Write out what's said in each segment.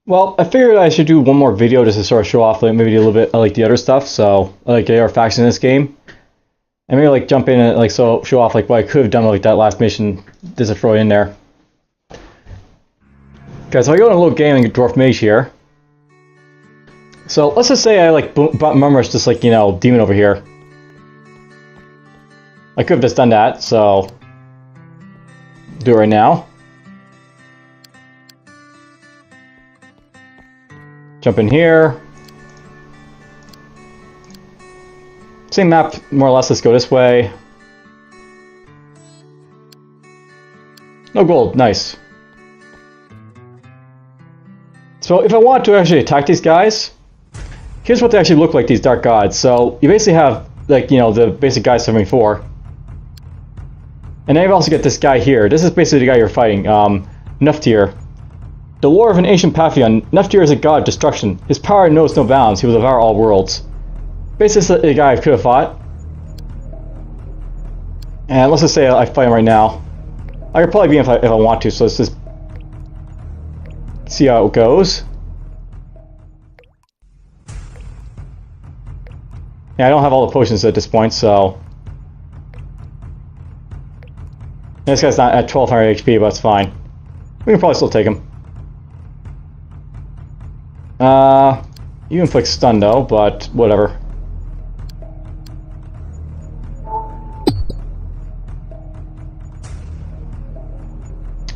Well, I figured I should do one more video just to sort of show off, like maybe a little bit like the other stuff. So like the other factions in this game, and maybe like jump in and like so show off like what I could have done with like that last mission. Just to throw in there. Okay, so I go in a little gaming dwarf mage here. So let's just say I like murmurs this like demon over here. I could have just done that, so do it right now. Jump in here. Same map, more or less. Let's go this way. No gold, nice. So if I want to actually attack these guys, here's what they actually look like, these dark gods. So you basically have like the basic guy 74. And then you also get this guy here. This is basically the guy you're fighting, Nuftir. The lore of an ancient pantheon, Nuftir is a god of destruction. His power knows no bounds. He will devour all worlds. Basically, this is the guy I could have fought. And let's just say I fight him right now. I could probably beat him if I want to, so let's just see how it goes. Yeah, I don't have all the potions at this point, so... This guy's not at 1200 HP, but it's fine. We can probably still take him. You inflict stun though, but whatever.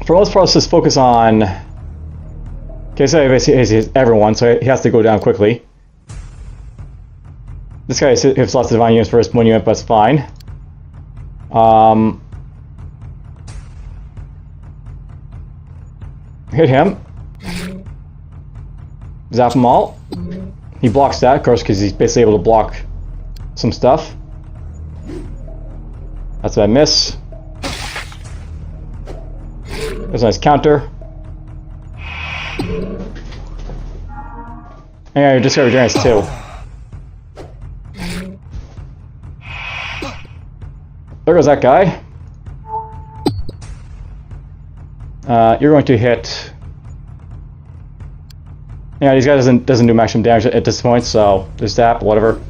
For most parts, just focus on... Okay, so basically he's everyone, so he has to go down quickly. This guy hits lots of divine units first, one unit, but it's fine. Hit him. Zap them all. He blocks that, of course, because he's basically able to block some stuff. That's what I miss. There's a nice counter. And yeah, you discovered Dragons too. There goes that guy. You're going to hit... Yeah, these guys doesn't do maximum damage at this point, so there's that, whatever.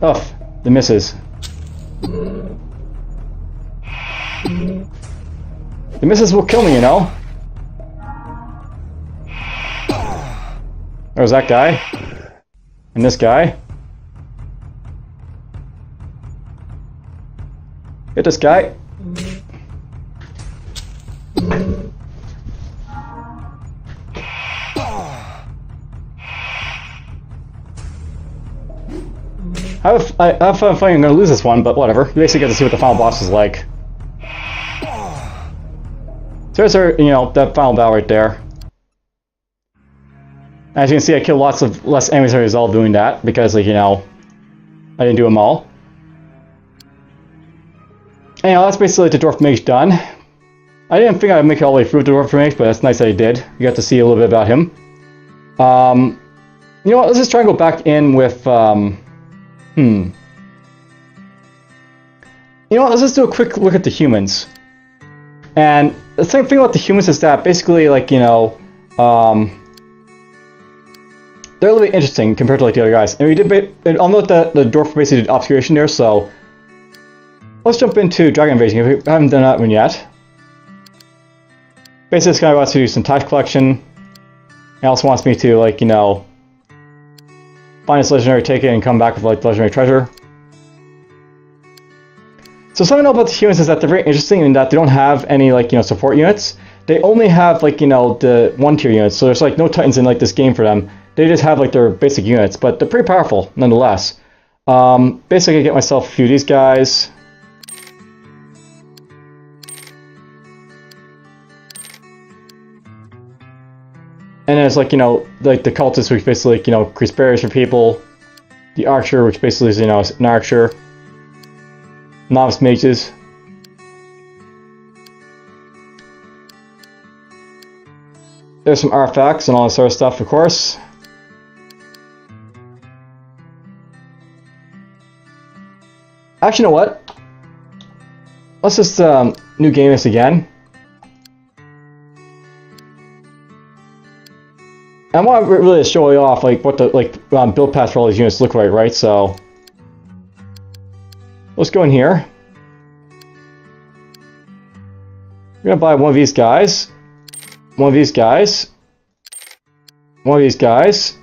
Ugh, the misses. The misses will kill me, you know? There's that guy. And this guy. Hit this guy. I have fun fighting. I'm going to lose this one, but whatever. You basically get to see what the final boss is like. So there's our, that final battle right there. As you can see, I killed less enemies as a result of doing that, because, like, I didn't do them all. Anyhow, that's basically the Dwarf Mage done. I didn't think I'd make it all the way through the Dwarf Mage, but that's nice that I did. You got to see a little bit about him. You know what, let's just try and go back in with, You know what, let's just do a quick look at the humans. And the same thing about the humans is that basically, like, they're a little bit interesting compared to like the other guys. And I'll note that the dwarf basically did obscuration there, so let's jump into Dragon Invasion if we haven't done that one yet. Basically, this guy wants to do some tax collection. He also wants me to, like, find this legendary ticket and come back with like legendary treasure. So something I know about the humans is that they're very interesting in that they don't have any like support units. They only have like the 1-tier units. So there's like no titans in like this game for them. They just have like their basic units, but they're pretty powerful nonetheless. Basically, I get myself a few of these guys. And then it's like, like the cultist, which basically, creates barriers for people. The archer, which basically is, an archer. Novice mages. There's some artifacts and all that sort of stuff, of course. Actually, you know what? Let's just new game this again. I want to really show you off like what the build paths for all these units look like, right? So let's go in here. We're gonna buy one of these guys, one of these guys, one of these guys,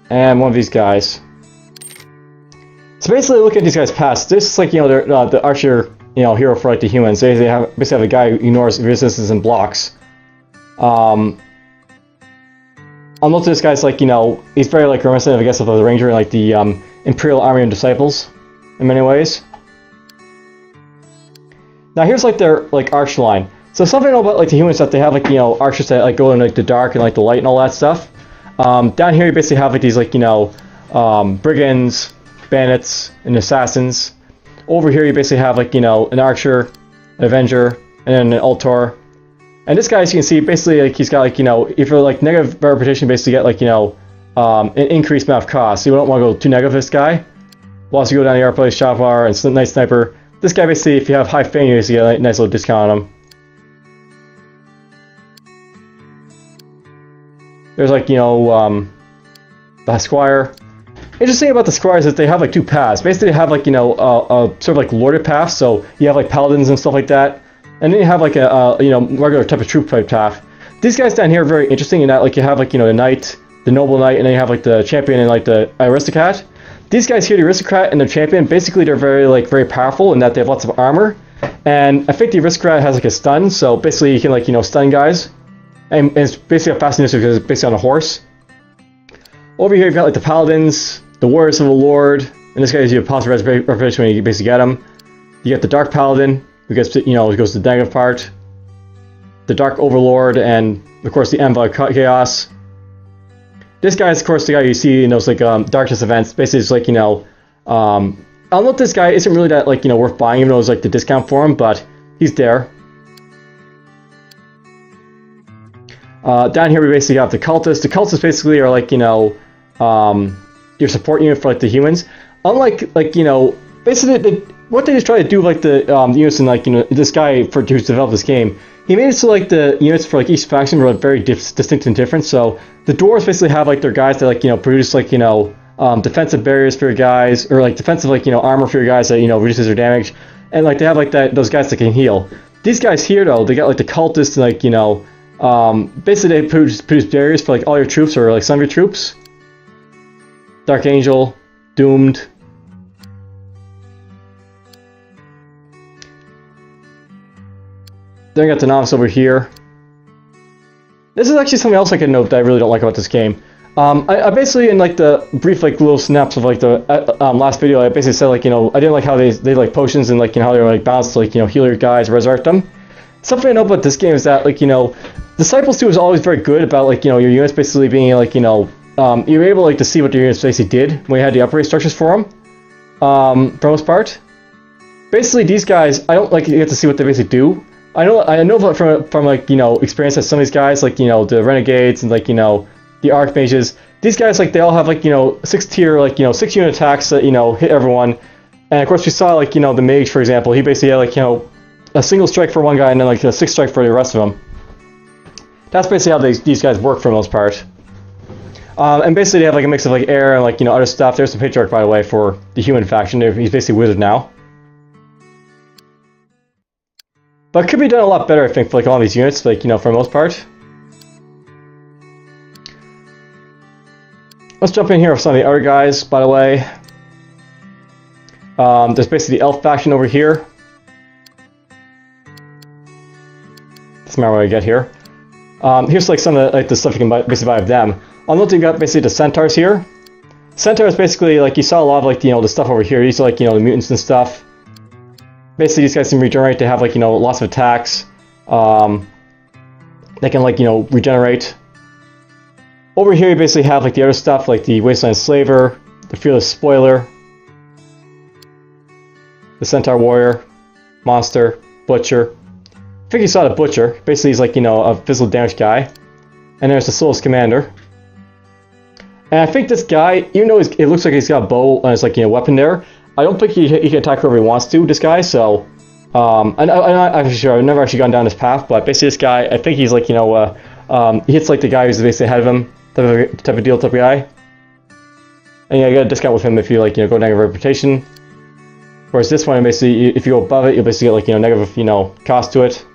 and one of these guys. So basically, look at these guys' paths. This is like, you know, they're the archer, you know, hero for like the humans. They basically have a guy who ignores resistance and blocks. I'll note this guy's like, you know, he's very like reminiscent of, I guess, of the ranger and like the Imperial Army of Disciples in many ways. Now here's like their like arch line. So something I know about like the humans that they have like, you know, archers that like go in like the dark and like the light and all that stuff. Down here you basically have like these like, you know, brigands, bandits, and assassins. Over here you basically have like, you know, an archer, an avenger, and then an altar. And this guy, as you can see, basically like he's got like, you know, if you're like negative reputation, basically get like, you know, an increased amount of cost. So you don't want to go too negative with this guy. We'll also go down here, play shot bar and night sniper. This guy basically, if you have high fame, you get a nice little discount on him. There's like, you know, the squire. Interesting about the squires is they have like two paths. Basically, they have like, you know, sort of like lorded path. So you have like paladins and stuff like that, and then you have like a you know, regular type of troop type path. These guys down here are very interesting in that like you have like, you know, the knight, the noble knight, and then you have like the champion and like the aristocrat. These guys here, the aristocrat and the champion, basically they're very powerful in that they have lots of armor. And I think the aristocrat has like a stun, so basically you can like, you know, stun guys. And it's basically a fast initiative because it's basically on a horse. Over here you've got like the paladins, the warriors of the lord, and this guy gives you a positive reputation when you basically get him. You get the dark paladin, who gets to, you know, goes to the negative part. The dark overlord, and of course the Anvil Chaos. This guy is, of course, the guy you see in those like darkness events. Basically, it's like, you know, I'll note this guy isn't really that like, you know, worth buying, even though it's like the discount for him, but he's there. Down here we basically have the cultists. The cultists basically are like, you know, your support unit for like the humans. Unlike like, you know, basically what they just try to do like the units and like, you know, this guy who's developed this game. He made it so like the units for like each faction were like very distinct and different. So the dwarves basically have like their guys that like, you know, produce like, you know, defensive barriers for your guys, or like defensive like, you know, armor for your guys that, you know, reduces their damage, and like they have like those guys that can heal. These guys here though, they got like the cultists and like, you know, basically they produce barriers for like all your troops or like some of your troops. Dark Angel, Doomed. Then I got the novice over here. This is actually something else I can note that I really don't like about this game. I basically, in like the brief like little snaps of like the last video, I basically said like, you know, I didn't like how they like potions and like, you know, how they're like balanced to like, you know, heal your guys, resurrect them. Something I know about this game is that like, you know, Disciples 2 is always very good about like, you know, your units basically being like, you know, you were able like to see what your units basically did when you had the upgrade structures for them. For the most part. Basically, these guys, I don't like get to see what they basically do. I know from like, you know, experience that some of these guys, like, you know, the renegades and like, you know, the archmages, these guys like they all have like, you know, 6 tier, like, you know, 6 unit attacks that, you know, hit everyone. And of course we saw like, you know, the mage, for example, he basically had like, you know, a single strike for one guy and then like a 6 strike for the rest of them. That's basically how these guys work for the most part. And basically they have like a mix of like air and like, you know, other stuff. There's the patriarch, by the way, for the human faction. He's basically wizard now. But it could be done a lot better, I think, for like all these units, like, you know, for the most part. Let's jump in here with some of the other guys, by the way. There's basically the elf faction over here. Doesn't matter what I get here. Here's like some of the stuff you can basically buy of them. I'll note you got basically the centaurs here. Centaurs basically, like, you saw a lot of like, you know, the stuff over here. These are like, you know, the mutants and stuff. Basically, these guys can regenerate. They have like, you know, lots of attacks. They can like, you know, regenerate. Over here, you basically have like the other stuff, like the Wasteland Slaver, the Fearless Spoiler, the Centaur Warrior, Monster, Butcher. I think you saw the Butcher. Basically, he's like, you know, a physical damage guy. And there's the Soulless Commander. And I think this guy, even though it looks like he's got a bow and it's like, you know, weapon there, I don't think he can attack whoever he wants to, this guy, so... I'm not sure, I've never actually gone down this path, but basically this guy, I think he's like, you know, he hits like the guy who's basically ahead of him, type of deal, type of guy. And yeah, you get a discount with him if you like, go negative reputation. Whereas this one, basically, if you go above it, you'll basically get like, negative, cost to it.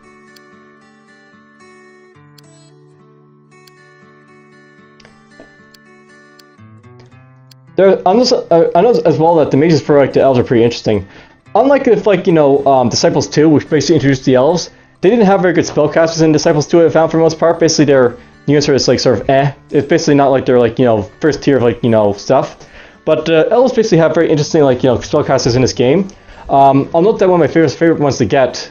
I know as well that the mages for like the elves are pretty interesting. Unlike if like Disciples 2, which basically introduced the elves, they didn't have very good spellcasters in Disciples 2. I found for the most part. Basically, their units are just like sort of It's basically not like they're like first tier of like stuff. But elves basically have very interesting like spellcasters in this game. I'll note that one of my favorite ones to get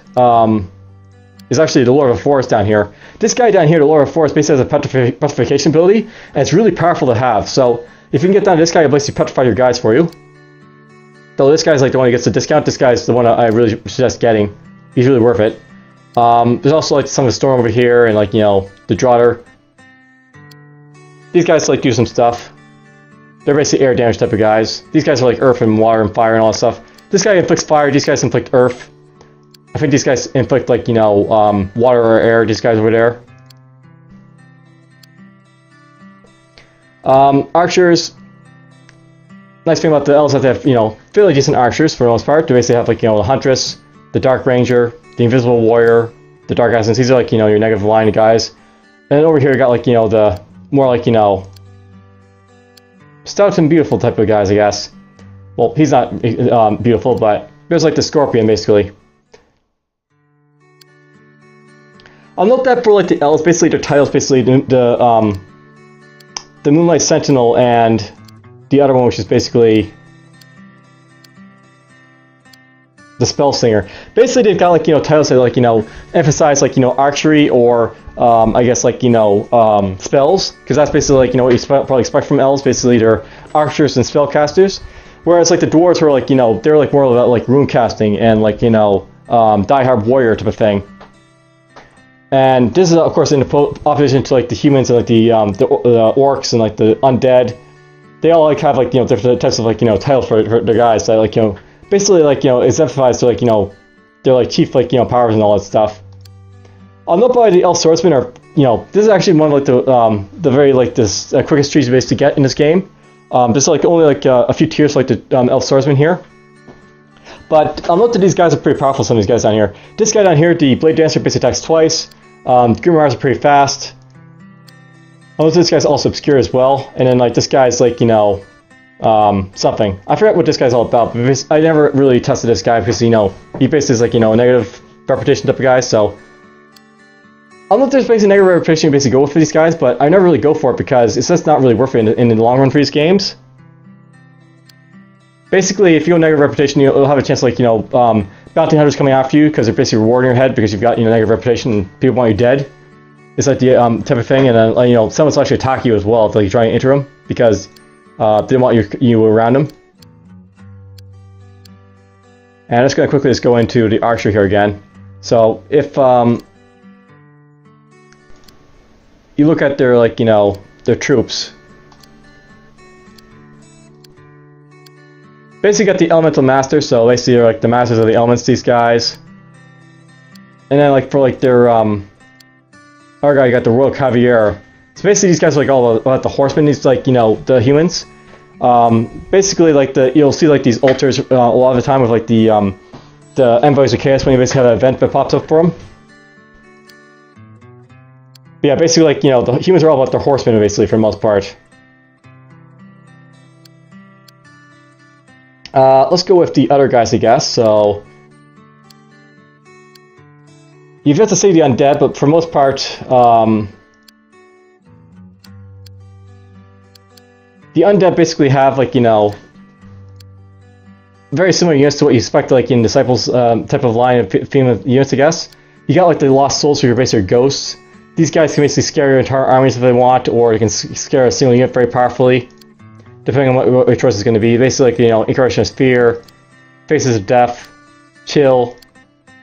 is actually the Lord of the Forest down here. This guy down here, the Lord of the Forest, basically has a petrification ability, and it's really powerful to have. So if you can get down to this guy, he'll basically petrify your guys for you. Though this guy's like the one who gets the discount. This guy's the one I really suggest getting. He's really worth it. There's also like some of the storm over here, and like the Draughter. These guys like do some stuff. They're basically air damage type of guys. These guys are like earth and water and fire and all that stuff. This guy inflicts fire. These guys inflict earth. I think these guys inflict like water or air. These guys over there. Archers. Nice thing about the elves is that they have fairly decent archers for the most part. They basically have like the Huntress, the Dark Ranger, the Invisible Warrior, the Dark Essence. These are like your negative line guys. And over here you got like the more like stout and beautiful type of guys, I guess. Well, he's not beautiful, but there's like the Scorpion basically. I'll note that for like the elves, basically their titles basically the Moonlight Sentinel and the other one, which is basically the Spell Singer. Basically, they've got like titles that like emphasize like archery or I guess like spells, because that's basically like what you probably expect from elves. Basically, they're archers and spellcasters. Whereas like the dwarves are like they're like more about like rune casting and like die-hard warrior type of thing. And this is of course in opposition to like the humans and like the orcs and like the undead. They all like have like different types of like titles for their guys that like basically like it's emphasized to like they're like chief like powers and all that stuff. I'll note by the elf swordsmen are this is actually one of like the very like this quickest trees base to get in this game. There's like only like a few tiers like the elf swordsman here. But I'll note that these guys are pretty powerful. Some of these guys down here. This guy down here, the Blade Dancer, basically attacks twice. Grimoires are pretty fast. Oh, this guy's also obscure as well, and then like this guy's like something. I forget what this guy's all about, but I never really tested this guy because he basically is like a negative reputation type of guy. So I don't know if there's basically negative reputation you basically go for these guys, but I never really go for it because it's just not really worth it in the long run for these games. Basically, if you go negative reputation, you'll have a chance like bounty hunters coming after you because they're basically rewarding your head because you've got negative reputation and people want you dead. It's like the type of thing, and then someone's actually attack you as well if like you try and enter them because they don't want you around them. And I'm just gonna quickly just go into the archer here again. So if you look at their like their troops, basically got the elemental master, so basically they're like the masters of the elements, these guys. And then like for like their other guy, you got the Royal Cavalier. So basically these guys are like all about the horsemen, these like the humans. Basically like you'll see like these altars a lot of the time with like the envoys of chaos when you basically have an event that pops up for them. But yeah, basically like the humans are all about the horsemen basically for the most part. Let's go with the other guys, I guess. So you've yet to see the undead, but for most part, the undead basically have like very similar units to what you expect like in Disciples type of line of female units, I guess. You got like the lost souls, who are basically ghosts. These guys can basically scare your entire armies if they want, or they can scare a single unit very powerfully, depending on what your choice is going to be. Basically, like Incarnation of Fear, Faces of Death, Chill,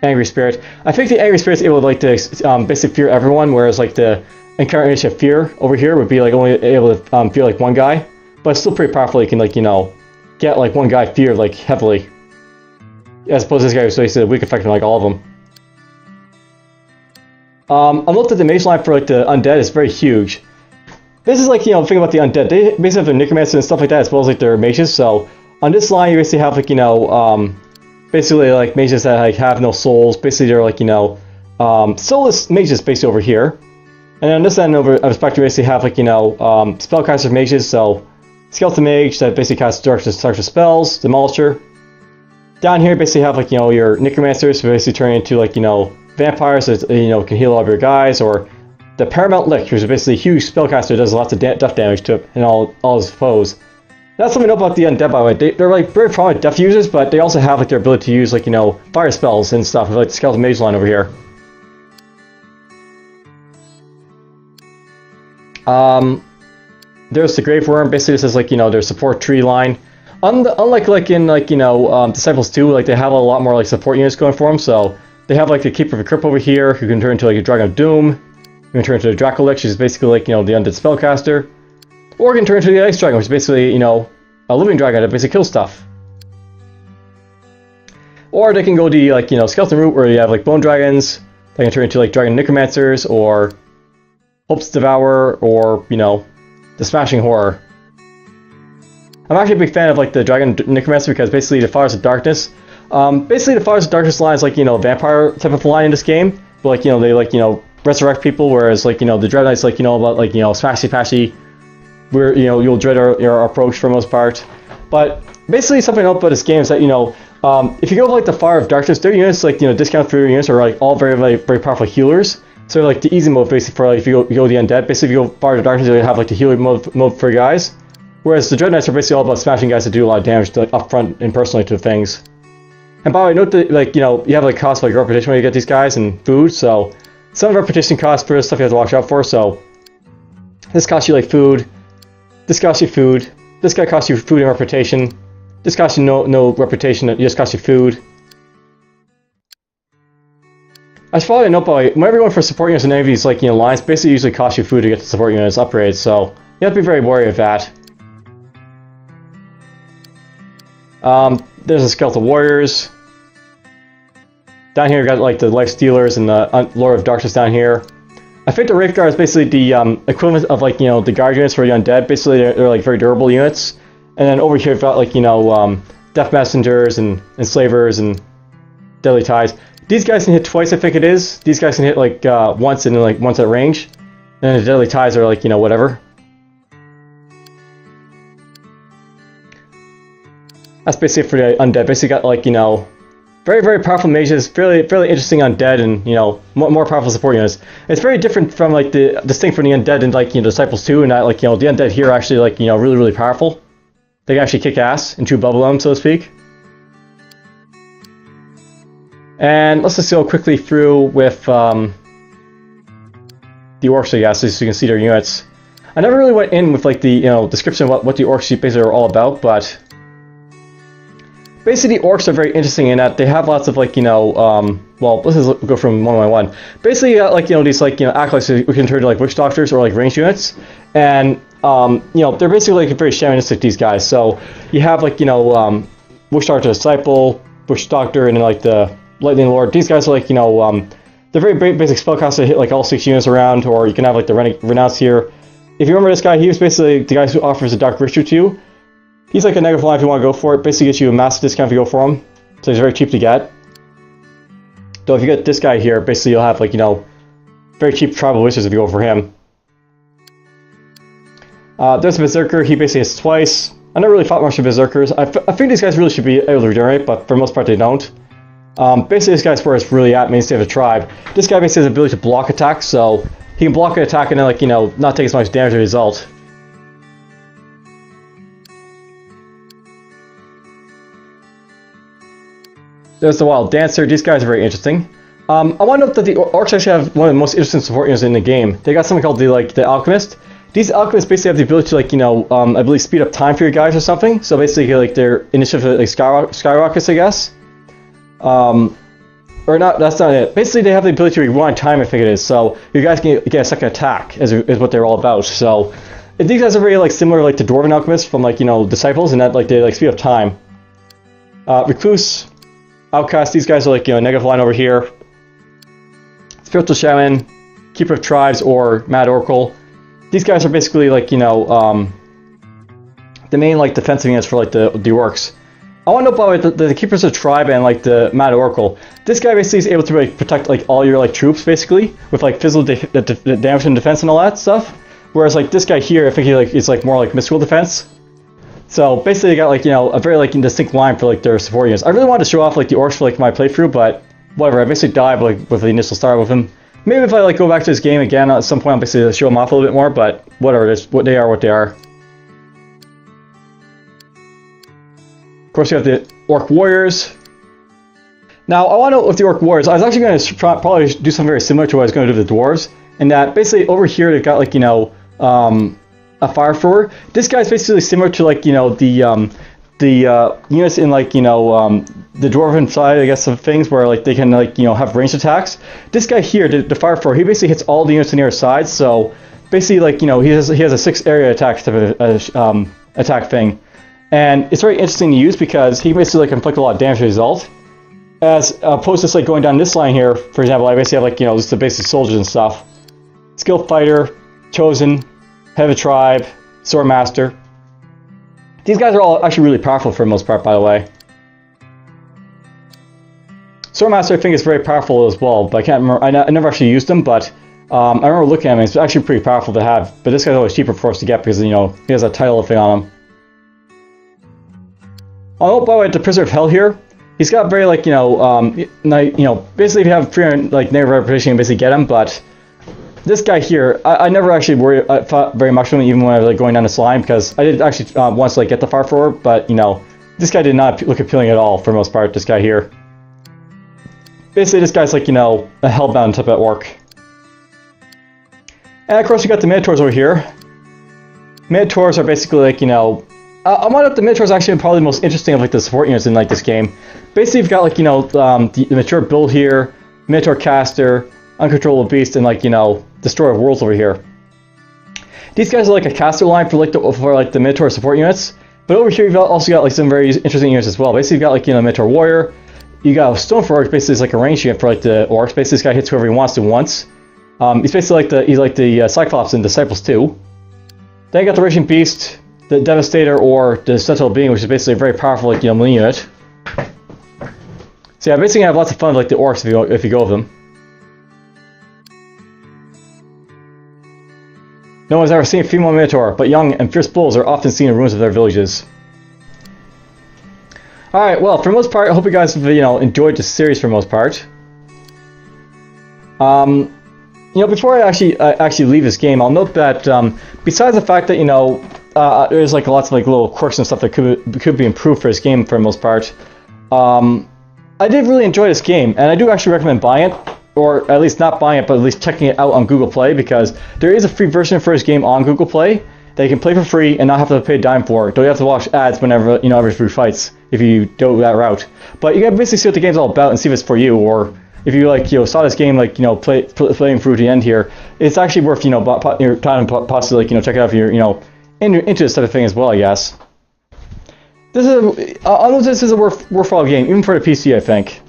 Angry Spirit. I think the Angry Spirit's able to like to basically fear everyone, whereas like the Incarnation of Fear over here would be like only able to fear like one guy, but it's still pretty powerful. You can like get like one guy feared like heavily, as opposed to this guy who's basically a weak effect on like all of them. I'll note that the mage line for like the undead is very huge. this is like, you know, think about the undead. They basically have their necromancers and stuff like that, as well as like their mages. So on this line, you basically have like, you know, basically like mages that like have no souls. Basically, they're like, you know, soulless mages basically over here. And then on this end over of the spectrum, you basically have like, you know, spellcaster mages. So skeleton mage that basically casts destructive spells, demolisher. Down here, basically have like, you know, your necromancers, who basically turn into like, you know, vampires that, you know, can heal all of your guys, or the Paramount Lich, who's basically a huge spellcaster that does lots of death damage to and all his foes. That's something about the undead, by the way. They're like very prominent death users, but they also have like their ability to use like, you know, fire spells and stuff, like the skeleton mage line over here. There's the Grave Worm. Basically, this is like, you know, their support tree line. Unlike like in like, you know, Disciples 2, like they have a lot more like support units going for them. So they have like the Keeper of the Crypt over here, who can turn into like a Dragon of Doom. You can turn into a Dracolich, which is basically like, you know, the undead spellcaster. Or you can turn into the Ice Dragon, which is basically, you know, a living dragon that basically kills stuff. Or they can go the like, you know, skeleton route, where you have like Bone Dragons. They can turn into like Dragon Necromancers, or Hope's Devourer, or, you know, the Smashing Horror. I'm actually a big fan of like the Dragon Necromancer, because basically the Fathers of Darkness. Basically the Fathers of Darkness line is like, you know, vampire type of line in this game. But like, you know, they like, you know, resurrect people, whereas like, you know, the Dread Knights, like, you know, about like, you know, smashy pashy, where, you know, you'll dread your approach for the most part. But basically something else about this game is that, you know, if you go with like the Fire of Darkness, their units, like, you know, discount for your units are like all very, very, very powerful healers. So like the easy mode basically for like if you go the undead, basically if you go Fire of Darkness, you have like the healing mode for your guys. Whereas the Dread Knights are basically all about smashing guys that do a lot of damage to, like, up front and personally to things. And by the way, note that, like, you know, you have like costs like reputation when you get these guys and food, so some reputation costs for stuff you have to watch out for. So this costs you like food, this costs you food, this guy costs you food and reputation, this costs you no reputation, it just costs you food. I should probably note, by the way, whenever you're going for support units in any of these like, you know, lines, basically usually cost you food to get the support units upgrades, so you have to be very wary of that. There's the Skeletal Warriors. Down here, we got like the Life Stealers and the Lord of Darkness down here. I think the Wraith Guard is basically the equivalent of like, you know, the guard units for the undead. Basically, they're like very durable units. And then over here, we've got like, you know, Death Messengers and Enslavers and Deadly Ties. These guys can hit twice, I think it is. These guys can hit like once and then like once at range. And the Deadly Ties are like, you know, whatever. That's basically it for the undead. Basically got like, you know, very, very powerful mages, fairly interesting undead, and, you know, more powerful support units. It's very different from like the distinct from the undead in like, you know, Disciples 2, and that like, you know, the undead here are actually like, you know, really, really powerful. They can actually kick ass and chew bubblegum, so to speak. And let's just go quickly through with the orcs, I guess, so you can see their units. I never really went in with like the, you know, description of what the orcs basically are all about, but basically, the orcs are very interesting in that they have lots of like, you know, well, let's just go from one by one. Basically, you got like, you know, these like, you know, acolytes who can turn to like witch doctors or like ranged units, and you know, they're basically like very shamanistic, these guys. So you have like, you know, witch doctor disciple, witch doctor, and then like the lightning lord. These guys are like, you know, they're very basic spellcasters that hit like all 6 units around, or you can have like the renounce here. If you remember this guy, he was basically the guy who offers a dark ritual to you. He's like a negative line if you want to go for it. Basically gets you a massive discount if you go for him. So he's very cheap to get. Though if you get this guy here, basically you'll have like, you know, very cheap tribal witches if you go for him. There's a Berserker. He basically hits twice. I never really fought much of Berserkers. I think these guys really should be able to regenerate, but for the most part they don't. Basically this guy's where it's really at, mainstay of the tribe. This guy basically has the ability to block attacks, so he can block an attack and then, like, you know, not take as much damage as a result. There's the Wild Dancer. These guys are very interesting. I want to note that the orcs actually have one of the most interesting support units in the game. They got something called the Alchemist. These alchemists basically have the ability to, like, you know, I believe speed up time for your guys or something. So basically, like, their initiative like skyrockets, I guess. Or not. That's not it. Basically, they have the ability to rewind time, I think it is. So your guys can get a second attack, is what they're all about. So these guys are very like similar like to Dwarven alchemists from, like, you know, Disciples, and that like they like speed up time. Recluse. Outcast, these guys are like, you know, negative line over here. Spiritual Shaman, Keeper of Tribes, or Mad Oracle. these guys are basically like, you know, the main like defensive units for like the orcs. I want to know about the Keepers of Tribe and like the Mad Oracle. This guy basically is able to like protect like all your like troops basically with like physical damage and defense and all that stuff. Whereas like this guy here, I think he like is like more like mystical defense. So basically, they got like, you know, a very like distinct line for like their support units. I really wanted to show off like the orcs for like my playthrough, but whatever. I basically died like with the initial start with him. Maybe if I like go back to this game again at some point, I'll basically show them off a little bit more. But whatever, it's what they are, what they are. Of course, you have the Orc Warriors. Now, I want to know with the Orc Warriors, I was actually going to probably do something very similar to what I was going to do with the Dwarves. And that basically over here, they've got like, you know, a fire thrower. This guy's basically similar to like, you know, the units in like, you know, the Dwarven side, I guess, of things where like they can like, you know, have ranged attacks. This guy here, the fire thrower, he basically hits all the units on the other side. So basically, like, you know, he has a 6 area attack type of attack thing. And it's very interesting to use because he basically like inflict a lot of damage as a result. As opposed to like going down this line here, for example, I basically have like, you know, just the basic soldiers and stuff. Skilled Fighter, Chosen, Head of a Tribe, Sword Master. These guys are all actually really powerful for the most part, by the way. Sword Master I think is very powerful as well, but I can't remember. I never actually used him, but I remember looking at him. It's actually pretty powerful to have. But this guy's always cheaper for us to get because, you know, he has a title thing on him. Oh, by the way, the Prisoner of Hell here, he's got very, like, you know, basically if you have 300, like, negative reputation, you can basically get him, but this guy here, I never actually thought very much of him, even when I was, like, going down this line, because I did actually once, like, get the far forward, but, you know, this guy did not look appealing at all, for the most part, this guy here. Basically, this guy's, like, you know, a hellbound type of orc. And, of course, you got the Minotaurs over here. Minotaurs are basically, like, you know, I want to the Minotaurs actually probably the most interesting of like the support units in like this game. Basically, you've got like, you know, the mature build here, Minotaur Caster, Uncontrollable Beast, and like, you know, Destroyer of Worlds over here. These guys are like a caster line for like the Minotaur support units. But over here, you've also got like some very interesting units as well. Basically, you've got like, you know, Minotaur Warrior. You got Stone for Orcs. Basically, it's like a range unit for like the orcs. Basically, this guy hits whoever he wants to once. He's basically like the Cyclops and Disciples too. Then you got the Raging Beast, the Devastator, or the Sentinel Being, which is basically a very powerful, like, you know, melee unit. So yeah, basically, you have lots of fun with like the orcs if you go with them. No one's ever seen a female Minotaur, but young and fierce bulls are often seen in ruins of their villages. All right, well, for the most part, I hope you guys have, you know, enjoyed this series for the most part. You know, before I actually leave this game, I'll note that besides the fact that, you know, there's like lots of like little quirks and stuff that could be improved for this game for the most part. I did really enjoy this game, and I do actually recommend buying it, or at least not buying it, but at least checking it out on Google Play, because there is a free version for this game on Google Play that you can play for free and not have to pay a dime for. Don't you have to watch ads whenever, you know, every free fights if you go that route. But you can basically see what the game's all about and see if it's for you, or if you like, you know, saw this game like, you know, playing through to the end here, it's actually worth, you know, your time and possibly, like, you know, check it out if you're, you know, into this type of thing as well, I guess. This is a worthwhile game, even for the PC, I think.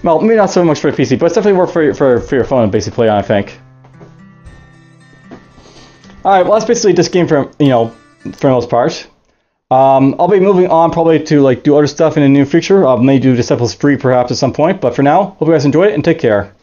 Well, maybe not so much for the PC, but it's definitely worth for your phone to basically play on, I think. Alright, well, that's basically this game for, you know, for the most part. I'll be moving on probably to like do other stuff in the near future. Maybe do Disciples 3 perhaps at some point, but for now, hope you guys enjoy it and take care.